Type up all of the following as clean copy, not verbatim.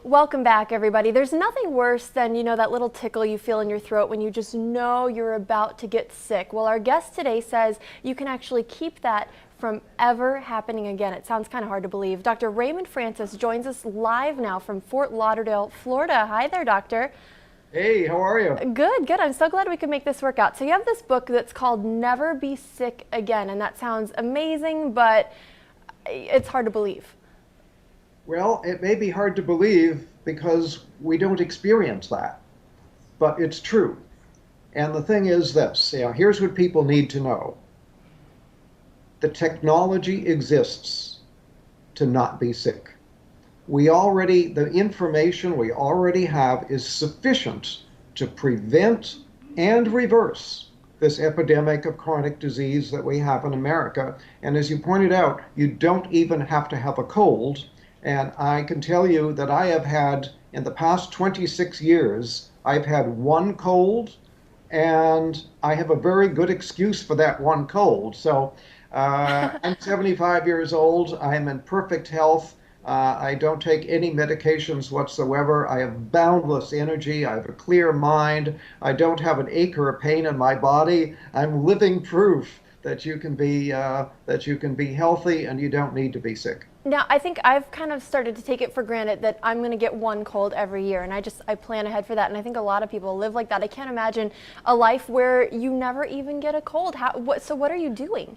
Welcome back, everybody. There's nothing worse than, that little tickle you feel in your throat when you just know you're about to get sick. Well, our guest today says you can actually keep that from ever happening again. It sounds kind of hard to believe. Dr. Raymond Francis joins us live now from Fort Lauderdale, Florida. Hi there, doctor. Hey, how are you? Good, good. I'm so glad we could make this work out. So you have this book that's called Never Be Sick Again, and that sounds amazing, but it's hard to believe. Well, it may be hard to believe because we don't experience that, but it's true. And the thing is this, here's what people need to know. The technology exists to not be sick. The information we already have is sufficient to prevent and reverse this epidemic of chronic disease that we have in America. And as you pointed out, you don't even have to have a cold. And I can tell you that I have had, in the past 26 years, I've had one cold, and I have a very good excuse for that one cold. So I'm 75 years old. I'm in perfect health. I don't take any medications whatsoever. I have boundless energy. I have a clear mind. I don't have an ache or a pain in my body. I'm living proof that you can be healthy and you don't need to be sick. Now, I think I've kind of started to take it for granted that I'm going to get one cold every year, and I plan ahead for that, and I think a lot of people live like that. I can't imagine a life where you never even get a cold. So what are you doing?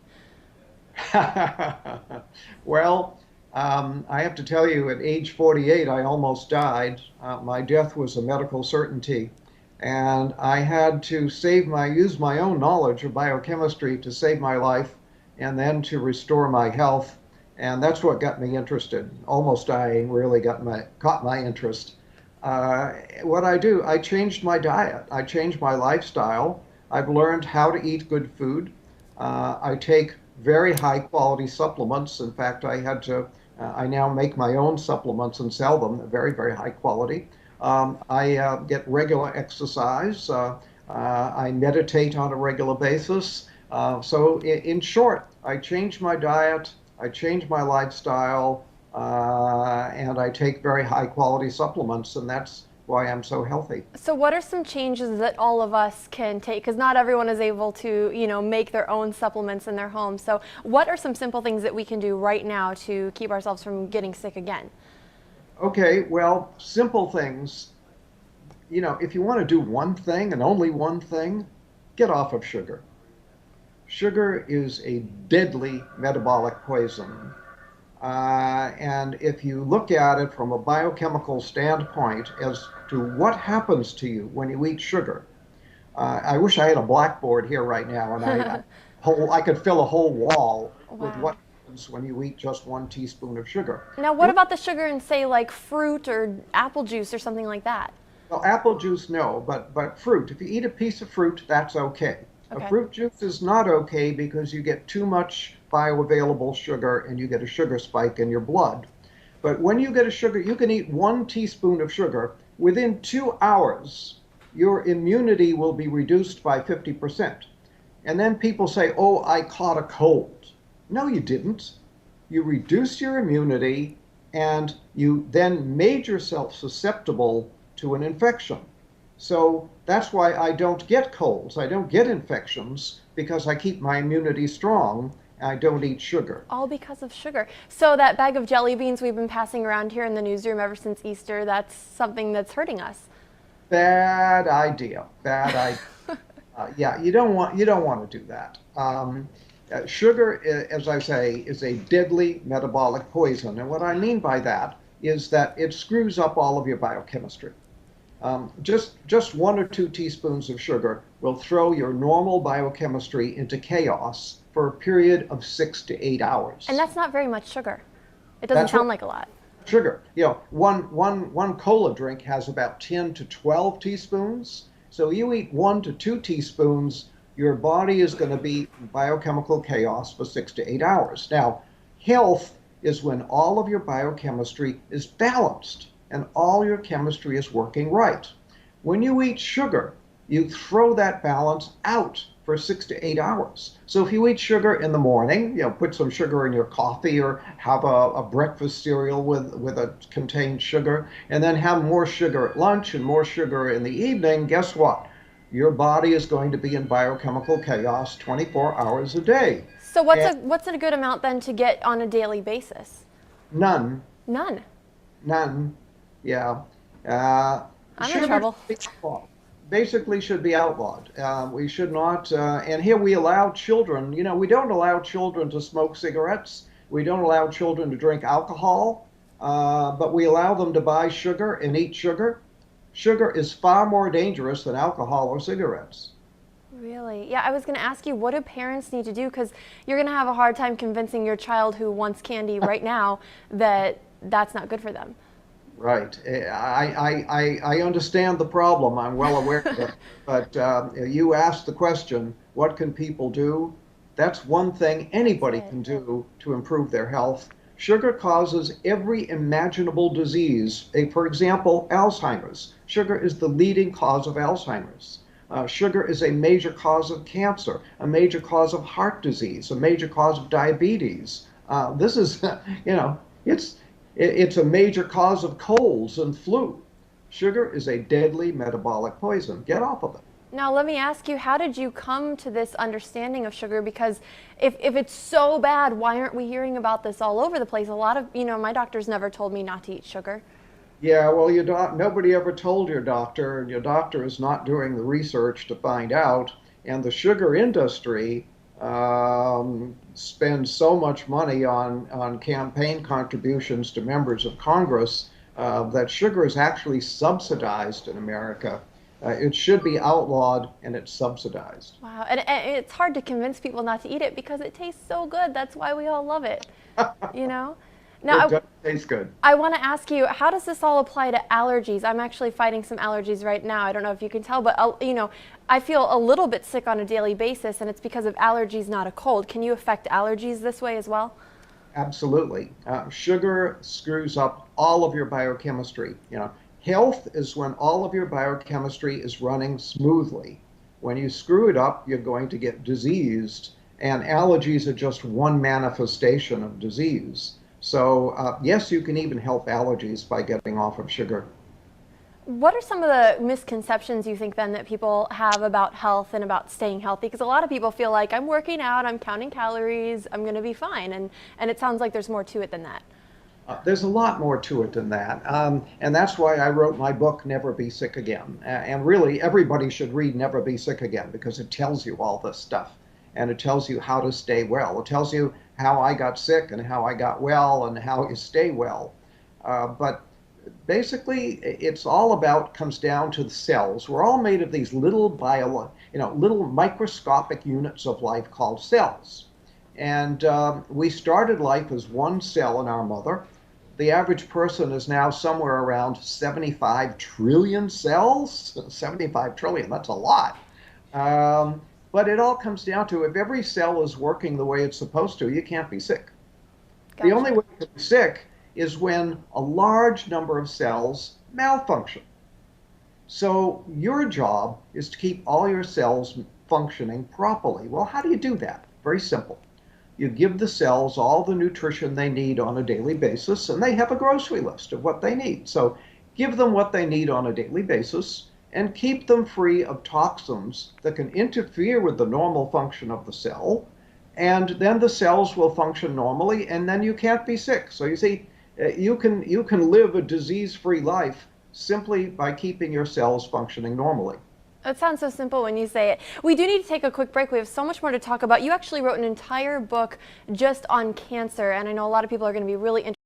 Well, I have to tell you, at age 48, I almost died. My death was a medical certainty, and I had to use my own knowledge of biochemistry to save my life and then to restore my health. And that's what got me interested. Almost dying really caught my interest. What I do, I changed my diet. I changed my lifestyle. I've learned how to eat good food. I take very high quality supplements. In fact, I now make my own supplements and sell them. They're very, very high quality. I get regular exercise. I meditate on a regular basis. So in short, I changed my diet. I change my lifestyle, and I take very high quality supplements, and that's why I'm so healthy. So what are some changes that all of us can take? Because not everyone is able to, make their own supplements in their home. So what are some simple things that we can do right now to keep ourselves from getting sick again? Okay, well, simple things. If you want to do one thing and only one thing, get off of sugar. Sugar is a deadly metabolic poison. And if you look at it from a biochemical standpoint as to what happens to you when you eat sugar, I wish I had a blackboard here right now and I could fill a whole wall with Wow. what happens when you eat just 1 teaspoon of sugar. Now, what about the sugar in, say, like fruit or apple juice or something like that? Well, apple juice, no, but fruit. If you eat a piece of fruit, that's okay. A Okay. fruit juice is not okay because you get too much bioavailable sugar and you get a sugar spike in your blood. But when you get a sugar, you can eat 1 teaspoon of sugar. Within 2 hours, your immunity will be reduced by 50%. And then people say, oh, I caught a cold. No, you didn't. You reduced your immunity and you then made yourself susceptible to an infection. So that's why I don't get colds. I don't get infections because I keep my immunity strong. I don't eat sugar. All because of sugar. So that bag of jelly beans we've been passing around here in the newsroom ever since Easter, that's something that's hurting us. Bad idea. Bad idea. Yeah, you don't want to do that. Sugar, as I say, is a deadly metabolic poison, and what I mean by that is that it screws up all of your biochemistry. Just 1 or 2 teaspoons of sugar will throw your normal biochemistry into chaos for a period of 6 to 8 hours. And that's not very much sugar. It doesn't That's sound what like a lot. sugar. One cola drink has about 10 to 12 teaspoons. So you eat 1 to 2 teaspoons, your body is going to be in biochemical chaos for 6 to 8 hours. Now, health is when all of your biochemistry is balanced and all your chemistry is working right. When you eat sugar, you throw that balance out for 6 to 8 hours. So if you eat sugar in the morning, put some sugar in your coffee or have a breakfast cereal with a contained sugar, and then have more sugar at lunch and more sugar in the evening, guess what? Your body is going to be in biochemical chaos 24 hours a day. So And what's a good amount then to get on a daily basis? none, None. none, yeah. Uh, I'm in Sugar trouble. basically should be outlawed. We should not, and here we allow children, we don't allow children to smoke cigarettes. We don't allow children to drink alcohol, but we allow them to buy sugar and eat sugar. Sugar is far more dangerous than alcohol or cigarettes. Really? Yeah, I was going to ask you, what do parents need to do? Because you're going to have a hard time convincing your child who wants candy right now that that's not good for them. Right. I understand the problem. I'm well aware of it. But you asked the question, what can people do? That's one thing anybody can do to improve their health. Sugar causes every imaginable disease. For example, Alzheimer's. Sugar is the leading cause of Alzheimer's. Sugar is a major cause of cancer, a major cause of heart disease, a major cause of diabetes. This is, it's a major cause of colds and flu. Sugar is a deadly metabolic poison. Get off of it. Now, let me ask you, how did you come to this understanding of sugar? Because if it's so bad, why aren't we hearing about this all over the place? A lot of, my doctors never told me not to eat sugar. Yeah, well, nobody ever told your doctor, and your doctor is not doing the research to find out. And the sugar industry spends so much money on campaign contributions to members of Congress that sugar is actually subsidized in America. It should be outlawed, and it's subsidized. Wow, and it's hard to convince people not to eat it because it tastes so good. That's why we all love it, Now, It does taste good. I want to ask you, how does this all apply to allergies? I'm actually fighting some allergies right now. I don't know if you can tell, but I feel a little bit sick on a daily basis, and it's because of allergies, not a cold. Can you affect allergies this way as well? Absolutely. Sugar screws up all of your biochemistry. Health is when all of your biochemistry is running smoothly. When you screw it up, you're going to get diseased, and allergies are just one manifestation of disease. So yes, you can even help allergies by getting off of sugar. What are some of the misconceptions you think then that people have about health and about staying healthy? Because a lot of people feel like I'm working out, I'm counting calories, I'm going to be fine. And it sounds like there's more to it than that. There's a lot more to it than that. And that's why I wrote my book, Never Be Sick Again. And really, everybody should read Never Be Sick Again because it tells you all this stuff. And it tells you how to stay well. It tells you how I got sick and how I got well and how you stay well. But basically, it's all about, comes down to the cells. We're all made of these little little microscopic units of life called cells. And we started life as one cell in our mother. The average person is now somewhere around 75 trillion cells. 75 trillion, that's a lot. But it all comes down to, if every cell is working the way it's supposed to, you can't be sick. Gotcha. The only way to be sick is when a large number of cells malfunction. So your job is to keep all your cells functioning properly. Well, how do you do that? Very simple. You give the cells all the nutrition they need on a daily basis, and they have a grocery list of what they need. So give them what they need on a daily basis, and keep them free of toxins that can interfere with the normal function of the cell, and then the cells will function normally, and then you can't be sick. So you see, you can live a disease-free life simply by keeping your cells functioning normally. It sounds so simple when you say it. We do need to take a quick break. We have so much more to talk about. You actually wrote an entire book just on cancer, and I know a lot of people are going to be really interested.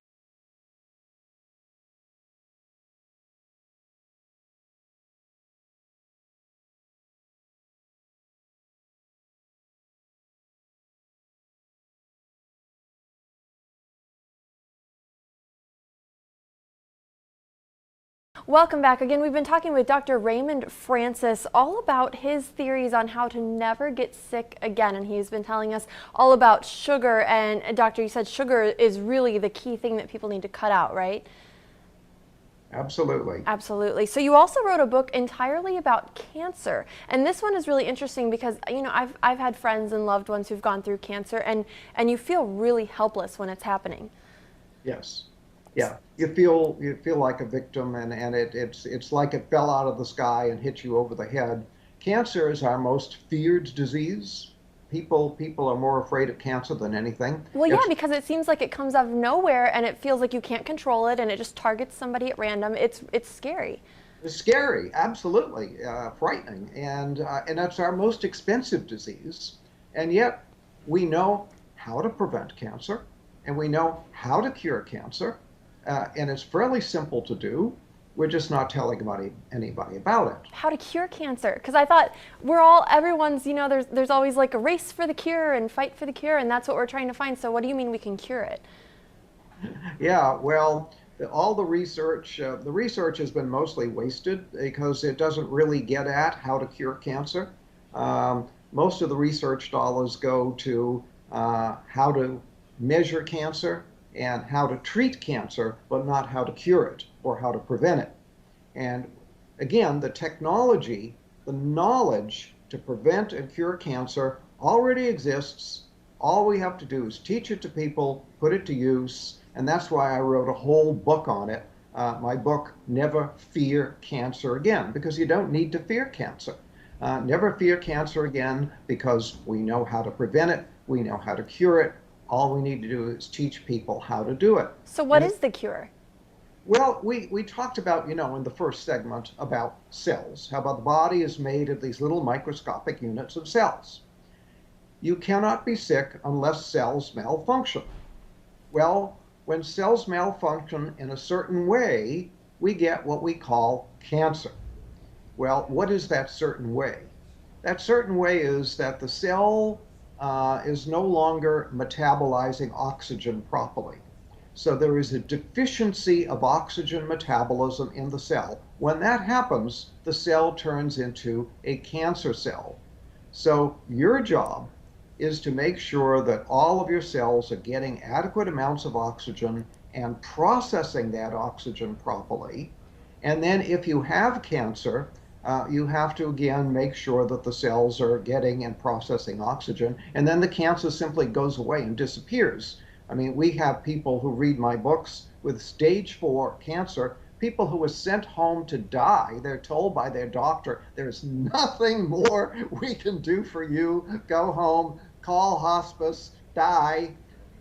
Welcome back. Again, we've been talking with Dr. Raymond Francis all about his theories on how to never get sick again. And he's been telling us all about sugar. And Doctor, you said sugar is really the key thing that people need to cut out, right? Absolutely. Absolutely. So you also wrote a book entirely about cancer, and this one is really interesting because I've had friends and loved ones who've gone through cancer, and you feel really helpless when it's happening. Yes. Yeah. You feel like a victim, and it's like it fell out of the sky and hit you over the head. Cancer is our most feared disease. People are more afraid of cancer than anything. Well, yeah, It's because it seems like it comes out of nowhere and it feels like you can't control it and it just targets somebody at random. It's scary. scary, absolutely frightening, and it's our most expensive disease. And yet we know how to prevent cancer, and we know how to cure cancer, and it's fairly simple to do. We're just not telling anybody about it. How to cure cancer? Because I thought everyone's, there's always like a race for the cure and fight for the cure, and that's what we're trying to find. So what do you mean we can cure it? Yeah, well, all the research has been mostly wasted because it doesn't really get at how to cure cancer. Most of the research dollars go to how to measure cancer and how to treat cancer, but not how to cure it or how to prevent it. And again, the technology, the knowledge to prevent and cure cancer already exists. All we have to do is teach it to people, put it to use, and that's why I wrote a whole book on it. My book, Never Fear Cancer Again, because you don't need to fear cancer. Never fear cancer again because we know how to prevent it, we know how to cure it. All we need to do is teach people how to do it. So what is the cure? Well, we talked about, in the first segment about cells, how about the body is made of these little microscopic units of cells. You cannot be sick unless cells malfunction. Well, when cells malfunction in a certain way, we get what we call cancer. Well, what is that certain way? That certain way is that the cell is no longer metabolizing oxygen properly. So there is a deficiency of oxygen metabolism in the cell. When that happens, the cell turns into a cancer cell. So your job is to make sure that all of your cells are getting adequate amounts of oxygen and processing that oxygen properly. And then if you have cancer, you have to again make sure that the cells are getting and processing oxygen, and then the cancer simply goes away and disappears. I mean, we have people who read my books with stage 4 cancer, people who were sent home to die. They're told by their doctor, there's nothing more we can do for you. Go home, call hospice, die.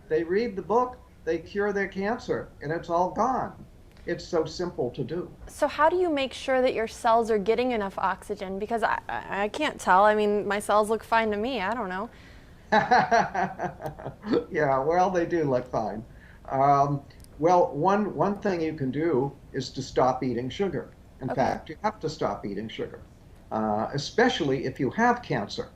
They read the book, they cure their cancer, and it's all gone. It's so simple to do. So how do you make sure that your cells are getting enough oxygen? Because I can't tell. I mean, my cells look fine to me. I don't know. Yeah, well, they do look fine. Well, one thing you can do is to stop eating sugar. In fact, you have to stop eating sugar, especially if you have cancer.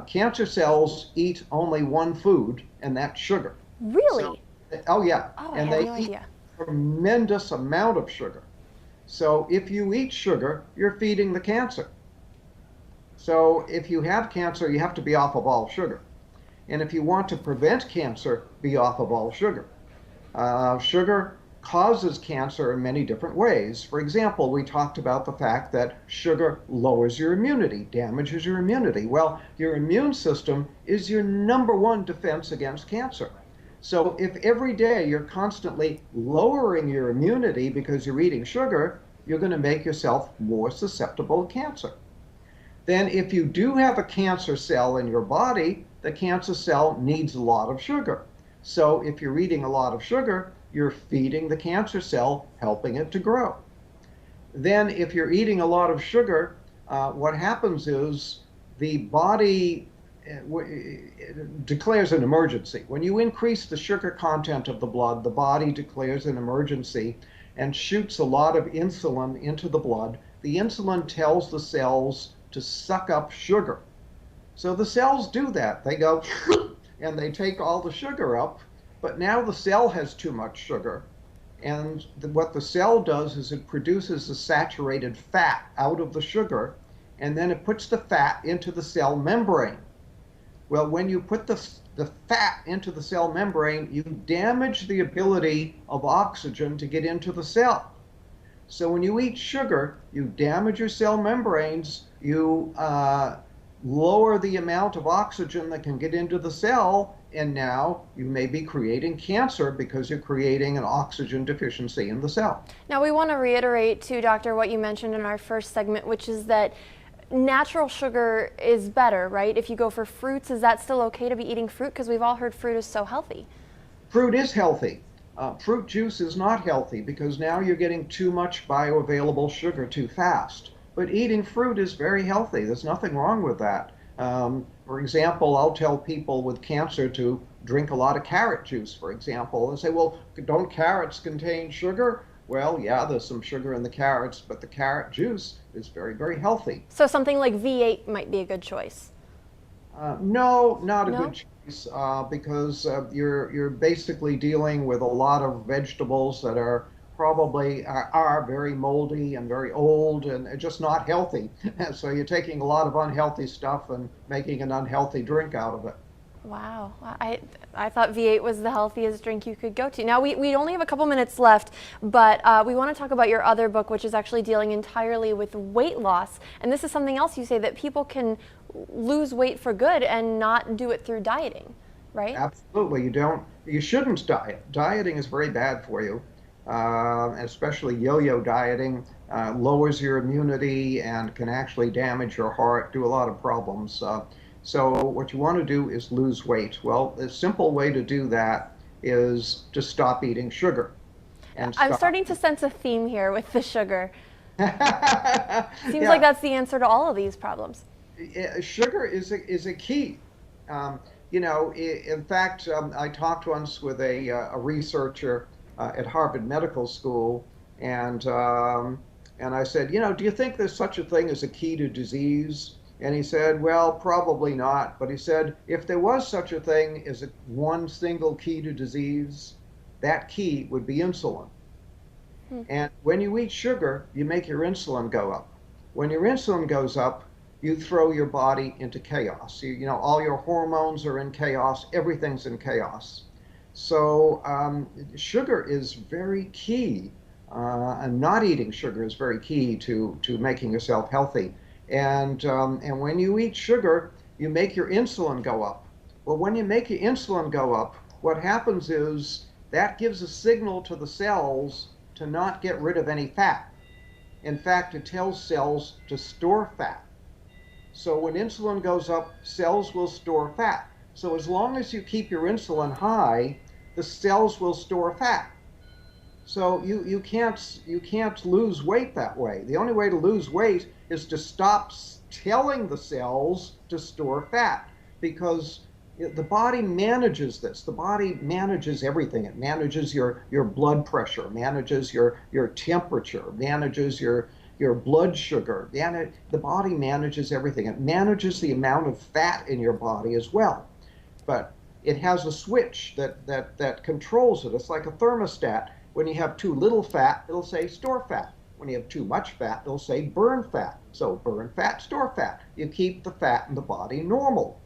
Cancer cells eat only one food, and that's sugar. Really? Oh, yeah. Oh, and I had they no eat idea. a tremendous amount of sugar. So if you eat sugar, you're feeding the cancer. So if you have cancer, you have to be off of all sugar. And if you want to prevent cancer, be off of all sugar. Sugar causes cancer in many different ways. For example, we talked about the fact that sugar lowers your immunity, damages your immunity. Well, your immune system is your #1 defense against cancer. So if every day you're constantly lowering your immunity because you're eating sugar, you're going to make yourself more susceptible to cancer. Then if you do have a cancer cell in your body, the cancer cell needs a lot of sugar. So if you're eating a lot of sugar, you're feeding the cancer cell, helping it to grow. Then if you're eating a lot of sugar, what happens is the body declares an emergency. When you increase the sugar content of the blood, the body declares an emergency and shoots a lot of insulin into the blood. The insulin tells the cells to suck up sugar. So the cells do that. They go and they take all the sugar up, but now the cell has too much sugar. And what the cell does is it produces a saturated fat out of the sugar, and then it puts the fat into the cell membrane. Well, when you put the fat into the cell membrane, you damage the ability of oxygen to get into the cell. So when you eat sugar, you damage your cell membranes, you lower the amount of oxygen that can get into the cell, and now you may be creating cancer because you're creating an oxygen deficiency in the cell. Now we want to reiterate too, Doctor, what you mentioned in our first segment, which is that natural sugar is better, right? If you go for fruits, is that still okay to be eating fruit? Because we've all heard fruit is so healthy. Fruit is healthy. Fruit juice is not healthy because now you're getting too much bioavailable sugar too fast. But eating fruit is very healthy. There's nothing wrong with that. For example, I'll tell people with cancer to drink a lot of carrot juice, for example, and say, well, don't carrots contain sugar? Well, yeah, there's some sugar in the carrots, but the carrot juice is very, very healthy. So something like V8 might be a good choice. No, not a No? good choice because you're basically dealing with a lot of vegetables that are probably are very moldy and very old and just not healthy. So you're taking a lot of unhealthy stuff and making an unhealthy drink out of it. Wow, I thought V8 was the healthiest drink you could go to. Now we only have a couple minutes left, but we want to talk about your other book, which is actually dealing entirely with weight loss. And this is something else you say, that people can lose weight for good and not do it through dieting, right? Absolutely, you shouldn't diet. Dieting is very bad for you, especially yo-yo dieting. Lowers your immunity and can actually damage your heart, do a lot of problems. So what you want to do is lose weight. Well, the simple way to do that is to stop eating sugar. And I'm starting to sense a theme here with the sugar. Seems Yeah. like that's the answer to all of these problems. Sugar is a key. In fact, I talked once with a researcher at Harvard Medical School, and I said, do you think there's such a thing as a key to disease? And he said, well, probably not. But he said, if there was such a thing as one single key to disease, that key would be insulin. And when you eat sugar, you make your insulin go up. When your insulin goes up, you throw your body into chaos. All your hormones are in chaos. Everything's in chaos. So sugar is very key, and not eating sugar is very key to making yourself healthy. And when you eat sugar, you make your insulin go up. Well, when you make your insulin go up, what happens is that gives a signal to the cells to not get rid of any fat. In fact, it tells cells to store fat. So when insulin goes up, cells will store fat. So as long as you keep your insulin high, the cells will store fat. So you can't lose weight that way. The only way to lose weight is to stop telling the cells to store fat, because the body manages this. The body manages everything. It manages your blood pressure, manages your temperature, manages your blood sugar. The body manages everything. It manages the amount of fat in your body as well. But it has a switch that controls it. It's like a thermostat. When you have too little fat, it'll say store fat. When you have too much fat, it'll say burn fat. So burn fat, store fat. You keep the fat in the body normal.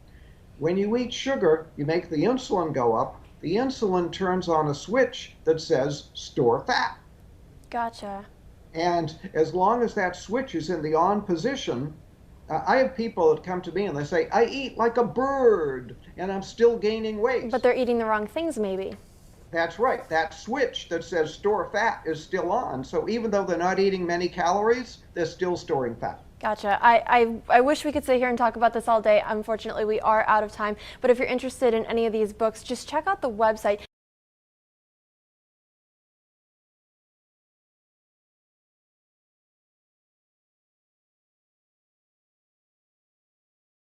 When you eat sugar, you make the insulin go up. The insulin turns on a switch that says store fat. Gotcha. And as long as that switch is in the on position, I have people that come to me and they say, I eat like a bird and I'm still gaining weight. But they're eating the wrong things, maybe. That's right. That switch that says store fat is still on. So even though they're not eating many calories, they're still storing fat. Gotcha. I wish we could sit here and talk about this all day. Unfortunately, we are out of time. But if you're interested in any of these books, just check out the website.